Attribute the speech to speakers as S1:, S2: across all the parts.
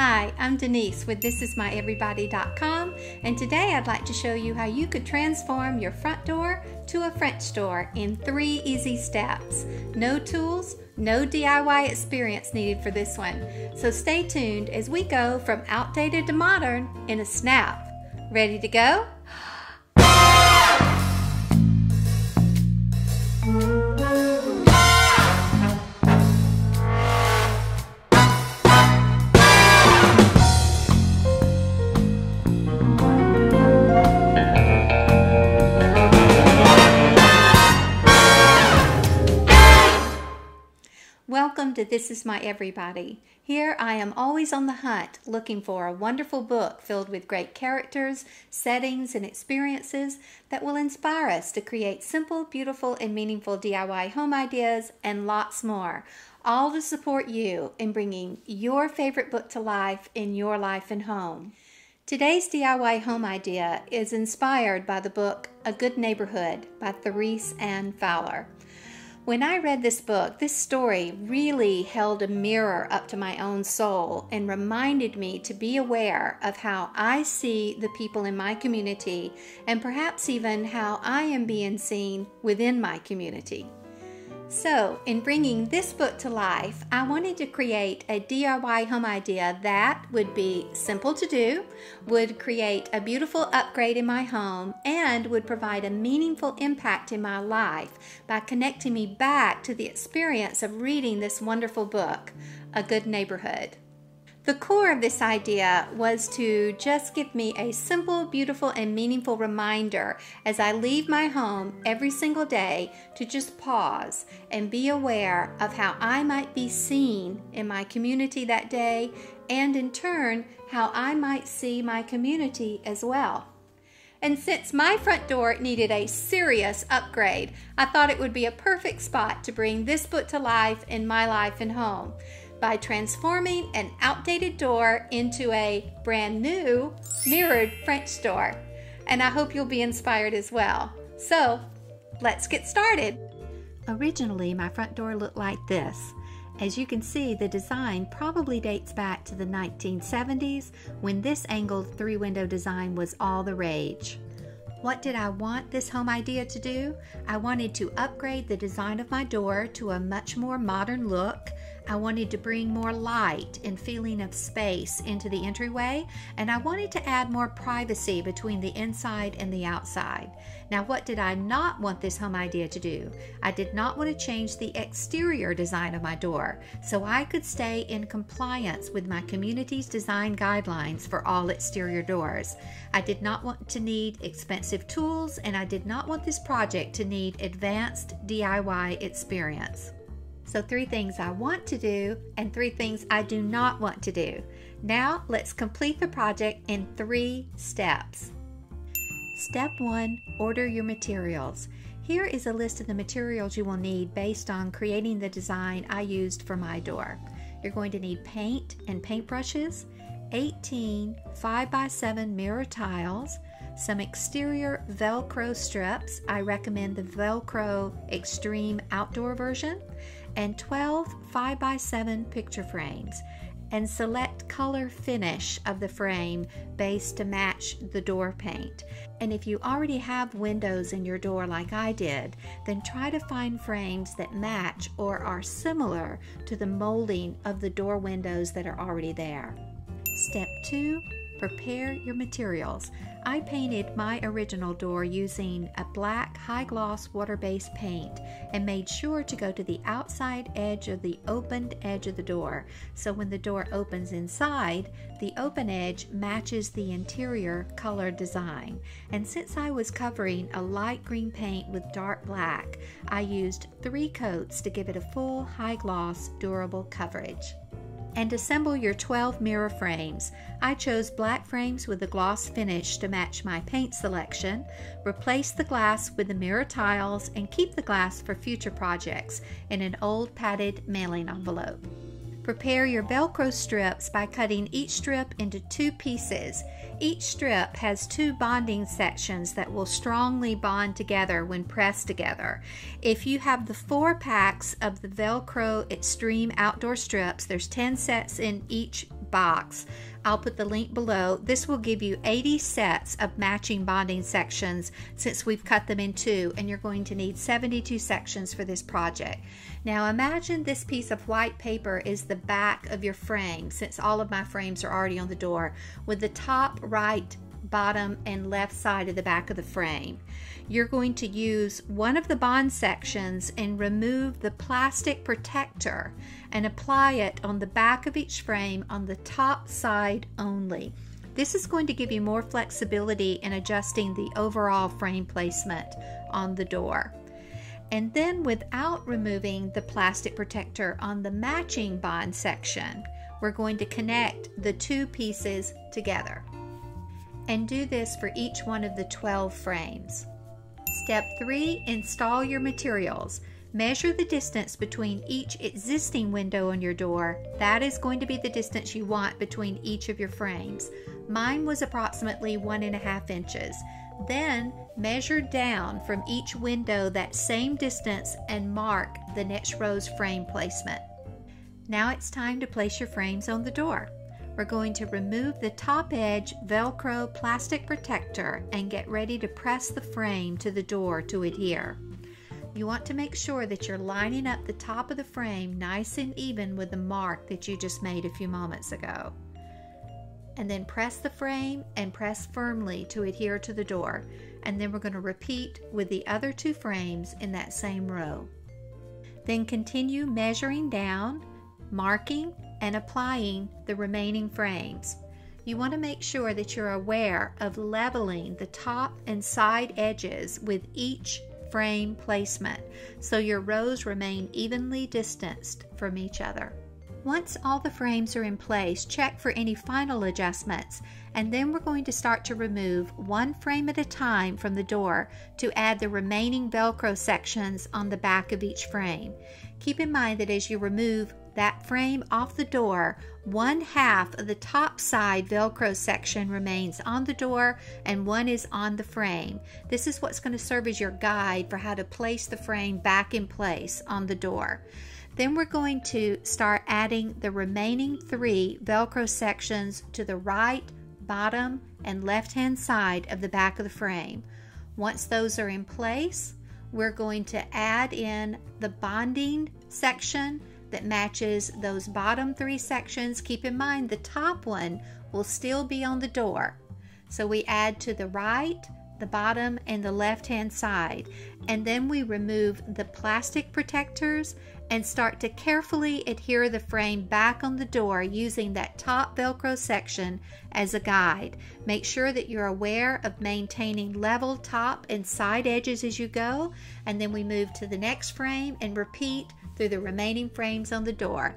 S1: Hi, I'm Denise with thisismyeverybody.com, and today I'd like to show you how you could transform your front door to a French door in 3 easy steps. No tools, no DIY experience needed for this one. So stay tuned as we go from outdated to modern in a snap. Ready to go? Welcome to This Is My Everybody. Here I am always on the hunt looking for a wonderful book filled with great characters, settings, and experiences that will inspire us to create simple, beautiful, and meaningful DIY home ideas and lots more, all to support you in bringing your favorite book to life in your life and home. Today's DIY home idea is inspired by the book A Good Neighborhood by T.I.M.E. Fowler. When I read this book, this story really held a mirror up to my own soul and reminded me to be aware of how I see the people in my community and perhaps even how I am being seen within my community. So, in bringing this book to life, I wanted to create a DIY home idea that would be simple to do, would create a beautiful upgrade in my home, and would provide a meaningful impact in my life by connecting me back to the experience of reading this wonderful book, A Good Neighborhood. The core of this idea was to just give me a simple, beautiful, and meaningful reminder as I leave my home every single day to just pause and be aware of how I might be seen in my community that day, and in turn, how I might see my community as well. And since my front door needed a serious upgrade, I thought it would be a perfect spot to bring this book to life in my life and home by transforming an outdated door into a brand new mirrored French door. And I hope you'll be inspired as well. So let's get started. Originally, my front door looked like this. As you can see, the design probably dates back to the 1970s when this angled 3-window design was all the rage. What did I want this home idea to do? I wanted to upgrade the design of my door to a much more modern look. I wanted to bring more light and feeling of space into the entryway, and I wanted to add more privacy between the inside and the outside. Now, what did I not want this home idea to do? I did not want to change the exterior design of my door, so I could stay in compliance with my community's design guidelines for all exterior doors. I did not want to need expensive tools, and I did not want this project to need advanced DIY experience. So 3 things I want to do and 3 things I do not want to do. Now let's complete the project in 3 steps. Step 1, order your materials. Here is a list of the materials you will need based on creating the design I used for my door. You're going to need paint and paintbrushes, 18 5x7 mirror tiles, some exterior Velcro strips. I recommend the Velcro Extreme Outdoor version, and 12 5x7 picture frames, and select color finish of the frame base to match the door paint. And if you already have windows in your door like I did, then try to find frames that match or are similar to the molding of the door windows that are already there. Step 2, prepare your materials. I painted my original door using a black high-gloss water-based paint and made sure to go to the outside edge of the opened edge of the door, so when the door opens inside, the open edge matches the interior color design. And since I was covering a light green paint with dark black, I used 3 coats to give it a full high-gloss durable coverage. And assemble your 12 mirror frames. I chose black frames with a gloss finish to match my paint selection. Replace the glass with the mirror tiles and keep the glass for future projects in an old padded mailing envelope. Prepare your Velcro strips by cutting each strip into 2 pieces. Each strip has 2 bonding sections that will strongly bond together when pressed together. If you have the 4 packs of the Velcro Extreme Outdoor strips, there's 10 sets in each box. I'll put the link below. This will give you 80 sets of matching bonding sections since we've cut them in two, and you're going to need 72 sections for this project. Now imagine this piece of white paper is the back of your frame, since all of my frames are already on the door, with the top, right, bottom, and left side of the back of the frame. You're going to use one of the bond sections and remove the plastic protector and apply it on the back of each frame on the top side only. This is going to give you more flexibility in adjusting the overall frame placement on the door. And then, without removing the plastic protector on the matching bond section, we're going to connect the two pieces together. And do this for each one of the 12 frames. Step 3, install your materials. Measure the distance between each existing window on your door. That is going to be the distance you want between each of your frames. Mine was approximately 1.5 inches. Then measure down from each window that same distance and mark the next row's frame placement. Now it's time to place your frames on the door. We're going to remove the top edge Velcro plastic protector and get ready to press the frame to the door to adhere. You want to make sure that you're lining up the top of the frame nice and even with the mark that you just made a few moments ago. And then press the frame and press firmly to adhere to the door. And then we're going to repeat with the other two frames in that same row. Then continue measuring down, marking, and applying the remaining frames. You want to make sure that you're aware of leveling the top and side edges with each frame placement so your rows remain evenly distanced from each other. Once all the frames are in place, check for any final adjustments, and then we're going to start to remove one frame at a time from the door to add the remaining Velcro sections on the back of each frame. Keep in mind that as you remove that frame off the door, 1/2 of the top side Velcro section remains on the door and one is on the frame. This is what's going to serve as your guide for how to place the frame back in place on the door. Then we're going to start adding the remaining 3 Velcro sections to the right, bottom, and left-hand side of the back of the frame. Once those are in place, we're going to add in the bonding section that matches those bottom 3 sections. Keep in mind the top one will still be on the door. So we add to the right, the bottom, and the left-hand side. And then we remove the plastic protectors and start to carefully adhere the frame back on the door using that top Velcro section as a guide. Make sure that you're aware of maintaining level top and side edges as you go, and then we move to the next frame and repeat through the remaining frames on the door.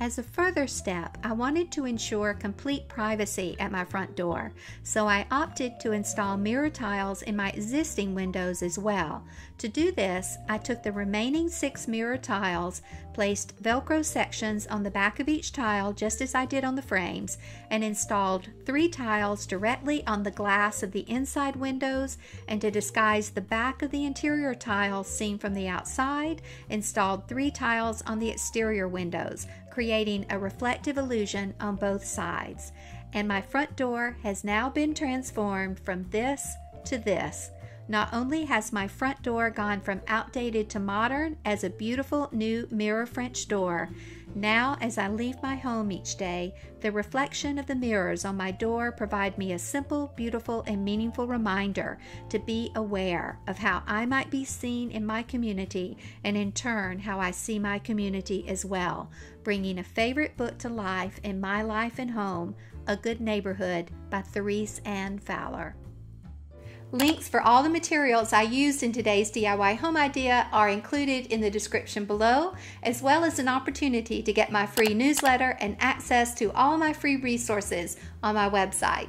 S1: As a further step, I wanted to ensure complete privacy at my front door, so I opted to install mirror tiles in my existing windows as well. To do this, I took the remaining 6 mirror tiles, placed Velcro sections on the back of each tile just as I did on the frames, and installed 3 tiles directly on the glass of the inside windows, and to disguise the back of the interior tiles seen from the outside, installed 3 tiles on the exterior windows, creating a reflective illusion on both sides. And my front door has now been transformed from this to this. Not only has my front door gone from outdated to modern as a beautiful new mirror French door, now as I leave my home each day, the reflection of the mirrors on my door provide me a simple, beautiful, and meaningful reminder to be aware of how I might be seen in my community, and in turn how I see my community as well, bringing a favorite book to life in my life and home, A Good Neighborhood by Therese Ann Fowler. Links for all the materials I used in today's DIY home idea are included in the description below, as well as an opportunity to get my free newsletter and access to all my free resources on my website.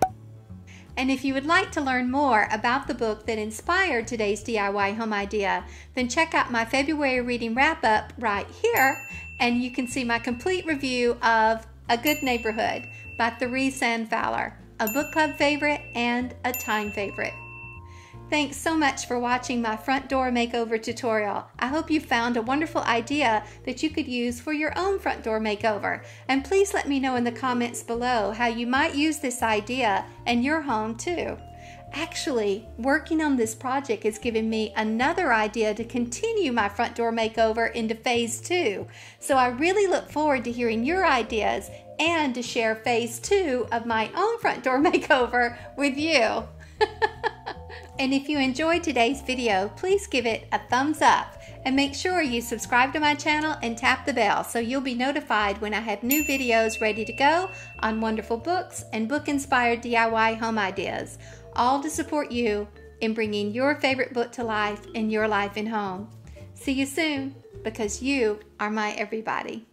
S1: And if you would like to learn more about the book that inspired today's DIY home idea, then check out my February reading wrap-up right here, and you can see my complete review of A Good Neighborhood by Therese Ann Fowler, a book club favorite and a Time favorite. Thanks so much for watching my front door makeover tutorial. I hope you found a wonderful idea that you could use for your own front door makeover. And please let me know in the comments below how you might use this idea in your home too. Actually, working on this project has given me another idea to continue my front door makeover into phase 2. So I really look forward to hearing your ideas and to share phase 2 of my own front door makeover with you. And if you enjoyed today's video, please give it a thumbs up and make sure you subscribe to my channel and tap the bell so you'll be notified when I have new videos ready to go on wonderful books and book-inspired DIY home ideas, all to support you in bringing your favorite book to life in your life and home. See you soon, because you are my everybody.